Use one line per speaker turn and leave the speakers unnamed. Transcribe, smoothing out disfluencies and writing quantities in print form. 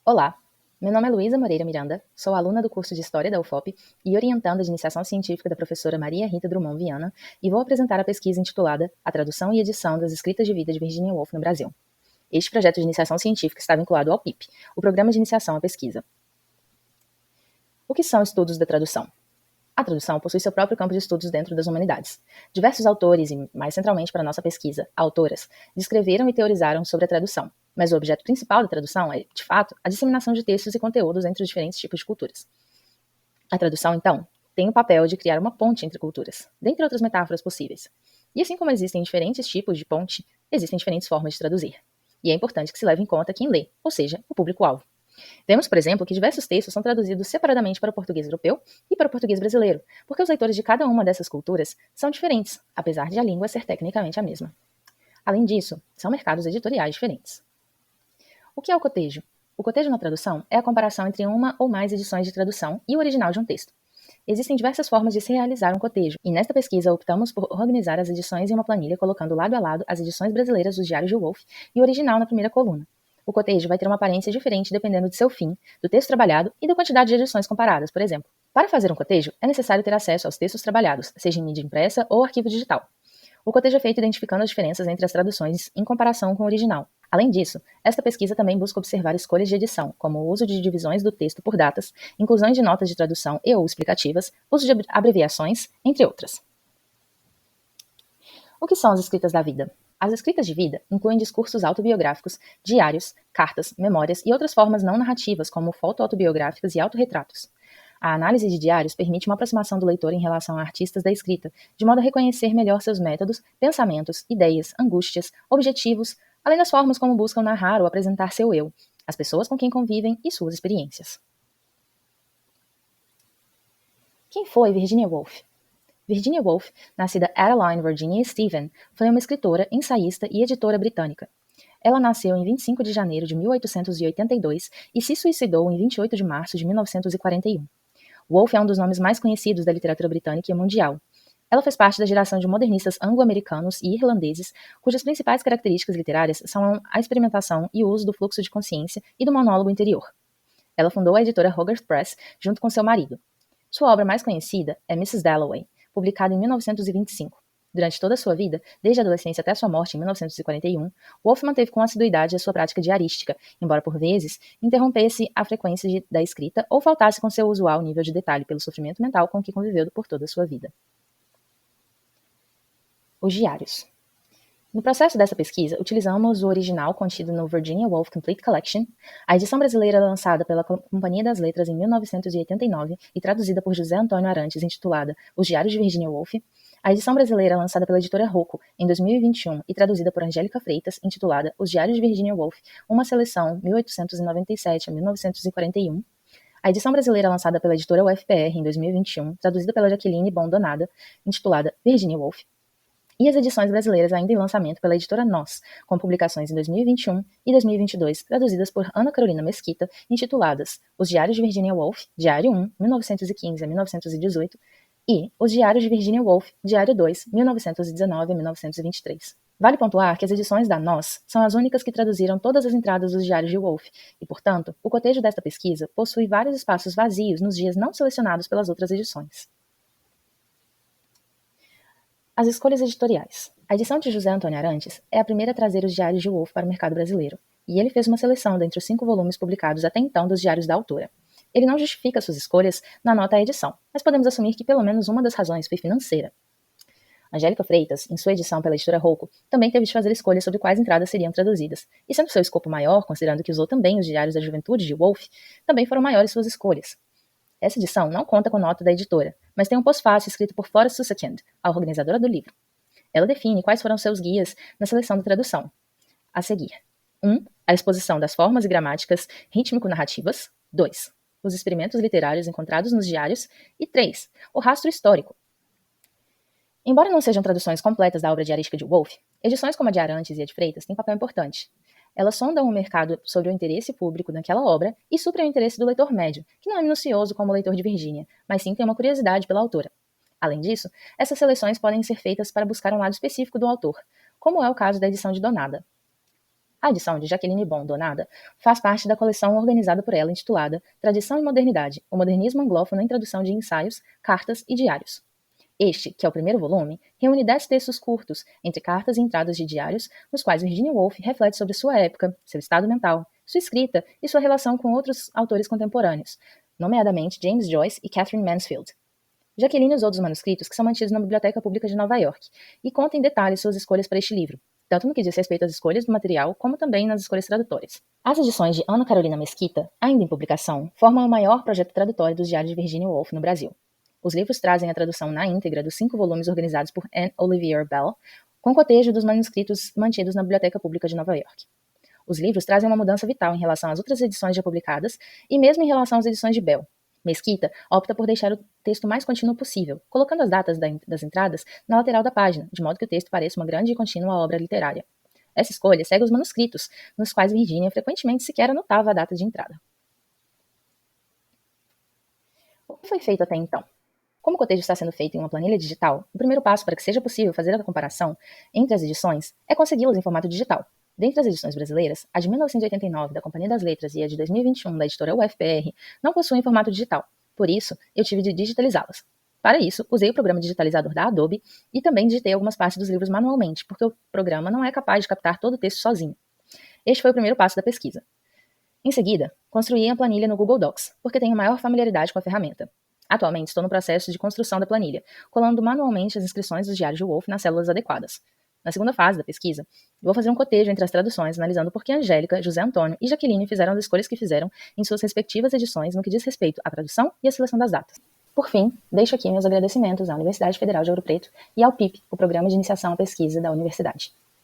Olá, meu nome é Luísa Moreira Miranda, sou aluna do curso de História da UFOP e orientanda de iniciação científica da professora Maria Rita Drummond Viana, e vou apresentar a pesquisa intitulada A Tradução e Edição das Escritas de Vida de Virginia Woolf no Brasil. Este projeto de iniciação científica está vinculado ao PIP, o Programa de Iniciação à Pesquisa. O que são estudos da tradução? A tradução possui seu próprio campo de estudos dentro das humanidades. Diversos autores, e mais centralmente para nossa pesquisa, autoras, descreveram e teorizaram sobre a tradução, mas o objeto principal da tradução é, de fato, a disseminação de textos e conteúdos entre os diferentes tipos de culturas. A tradução, então, tem o papel de criar uma ponte entre culturas, dentre outras metáforas possíveis. E assim como existem diferentes tipos de ponte, existem diferentes formas de traduzir. E é importante que se leve em conta quem lê, ou seja, o público-alvo. Vemos, por exemplo, que diversos textos são traduzidos separadamente para o português europeu e para o português brasileiro, porque os leitores de cada uma dessas culturas são diferentes, apesar de a língua ser tecnicamente a mesma. Além disso, são mercados editoriais diferentes. O que é o cotejo? O cotejo na tradução é a comparação entre uma ou mais edições de tradução e o original de um texto. Existem diversas formas de se realizar um cotejo, e nesta pesquisa optamos por organizar as edições em uma planilha colocando lado a lado as edições brasileiras dos Diários de Woolf e o original na primeira coluna. O cotejo vai ter uma aparência diferente dependendo de seu fim, do texto trabalhado e da quantidade de edições comparadas, por exemplo. Para fazer um cotejo, é necessário ter acesso aos textos trabalhados, seja em mídia impressa ou arquivo digital. O cotejo é feito identificando as diferenças entre as traduções em comparação com o original. Além disso, esta pesquisa também busca observar escolhas de edição, como o uso de divisões do texto por datas, inclusões de notas de tradução e ou explicativas, uso de abreviações, entre outras. O que são as escritas da vida? As escritas de vida incluem discursos autobiográficos, diários, cartas, memórias e outras formas não narrativas, como foto-autobiográficas e autorretratos. A análise de diários permite uma aproximação do leitor em relação a artistas da escrita, de modo a reconhecer melhor seus métodos, pensamentos, ideias, angústias, objetivos, além das formas como buscam narrar ou apresentar seu eu, as pessoas com quem convivem e suas experiências. Quem foi Virginia Woolf? Virginia Woolf, nascida Adeline Virginia Stephen, foi uma escritora, ensaísta e editora britânica. Ela nasceu em 25 de janeiro de 1882 e se suicidou em 28 de março de 1941. Woolf é um dos nomes mais conhecidos da literatura britânica e mundial. Ela fez parte da geração de modernistas anglo-americanos e irlandeses, cujas principais características literárias são a experimentação e o uso do fluxo de consciência e do monólogo interior. Ela fundou a editora Hogarth Press junto com seu marido. Sua obra mais conhecida é Mrs. Dalloway, publicada em 1925. Durante toda a sua vida, desde a adolescência até a sua morte em 1941, Woolf manteve com assiduidade a sua prática diarística, embora por vezes interrompesse a frequência da escrita ou faltasse com seu usual nível de detalhe pelo sofrimento mental com que conviveu por toda a sua vida. Os diários. No processo dessa pesquisa, utilizamos o original contido no Virginia Woolf Complete Collection, a edição brasileira lançada pela Companhia das Letras em 1989 e traduzida por José Antônio Arantes, intitulada Os Diários de Virginia Woolf, a edição brasileira lançada pela editora Rocco em 2021 e traduzida por Angélica Freitas, intitulada Os Diários de Virginia Woolf, uma seleção 1897 a 1941, a edição brasileira lançada pela editora UFPR em 2021, traduzida pela Jaqueline Bondonada, intitulada Virginia Woolf, e as edições brasileiras ainda em lançamento pela editora Nós, com publicações em 2021 e 2022, traduzidas por Ana Carolina Mesquita, intituladas Os Diários de Virginia Woolf, Diário 1, 1915 a 1918, e Os Diários de Virginia Woolf, Diário 2, 1919 a 1923. Vale pontuar que as edições da Nós são as únicas que traduziram todas as entradas dos Diários de Woolf, e, portanto, o cotejo desta pesquisa possui vários espaços vazios nos dias não selecionados pelas outras edições. As escolhas editoriais. A edição de José Antônio Arantes é a primeira a trazer os Diários de Woolf para o mercado brasileiro, e ele fez uma seleção dentre os 5 volumes publicados até então dos diários da autora. Ele não justifica suas escolhas na nota à edição, mas podemos assumir que pelo menos uma das razões foi financeira. Angélica Freitas, em sua edição pela editora Rocco, também teve de fazer escolhas sobre quais entradas seriam traduzidas, e sendo seu escopo maior, considerando que usou também os diários da juventude de Woolf, também foram maiores suas escolhas. Essa edição não conta com nota da editora, mas tem um pós-fácil escrito por Flora Susskind, a organizadora do livro. Ela define quais foram seus guias na seleção da tradução. A seguir: 1. A exposição das formas e gramáticas rítmico-narrativas. 2. Os experimentos literários encontrados nos diários. E 3. O rastro histórico. Embora não sejam traduções completas da obra diarística de Woolf, edições como a de Arantes e a de Freitas têm papel importante. Elas sondam o mercado sobre o interesse público naquela obra e suprem o interesse do leitor médio, que não é minucioso como o leitor de Virginia, mas sim tem uma curiosidade pela autora. Além disso, essas seleções podem ser feitas para buscar um lado específico do autor, como é o caso da edição de Donada. A edição de Jaqueline Bon Donada faz parte da coleção organizada por ela intitulada Tradição e Modernidade, o modernismo anglófono em tradução de ensaios, cartas e diários. Este, que é o primeiro volume, reúne 10 textos curtos, entre cartas e entradas de diários, nos quais Virginia Woolf reflete sobre sua época, seu estado mental, sua escrita e sua relação com outros autores contemporâneos, nomeadamente James Joyce e Catherine Mansfield. Jaqueline usou dos manuscritos que são mantidos na Biblioteca Pública de Nova York e conta em detalhes suas escolhas para este livro, tanto no que diz respeito às escolhas do material, como também nas escolhas tradutórias. As edições de Ana Carolina Mesquita, ainda em publicação, formam o maior projeto tradutório dos diários de Virginia Woolf no Brasil. Os livros trazem a tradução na íntegra dos 5 volumes organizados por Anne Olivier Bell, com cotejo dos manuscritos mantidos na Biblioteca Pública de Nova York. Os livros trazem uma mudança vital em relação às outras edições já publicadas e mesmo em relação às edições de Bell. Mesquita opta por deixar o texto mais contínuo possível, colocando as datas das entradas na lateral da página, de modo que o texto pareça uma grande e contínua obra literária. Essa escolha segue os manuscritos, nos quais Virginia frequentemente sequer anotava a data de entrada. O que foi feito até então? Como o cotejo está sendo feito em uma planilha digital, o primeiro passo para que seja possível fazer a comparação entre as edições é consegui-las em formato digital. Dentre as edições brasileiras, a de 1989 da Companhia das Letras e a de 2021 da editora UFPR não possuem formato digital, por isso eu tive de digitalizá-las. Para isso, usei o programa digitalizador da Adobe e também digitei algumas partes dos livros manualmente, porque o programa não é capaz de captar todo o texto sozinho. Este foi o primeiro passo da pesquisa. Em seguida, construí a planilha no Google Docs, porque tenho maior familiaridade com a ferramenta. Atualmente estou no processo de construção da planilha, colando manualmente as inscrições dos diários de Woolf nas células adequadas. Na segunda fase da pesquisa, vou fazer um cotejo entre as traduções, analisando por que Angélica, José Antônio e Jaqueline fizeram as escolhas que fizeram em suas respectivas edições no que diz respeito à tradução e à seleção das datas. Por fim, deixo aqui meus agradecimentos à Universidade Federal de Ouro Preto e ao PIP, o Programa de Iniciação à Pesquisa da Universidade.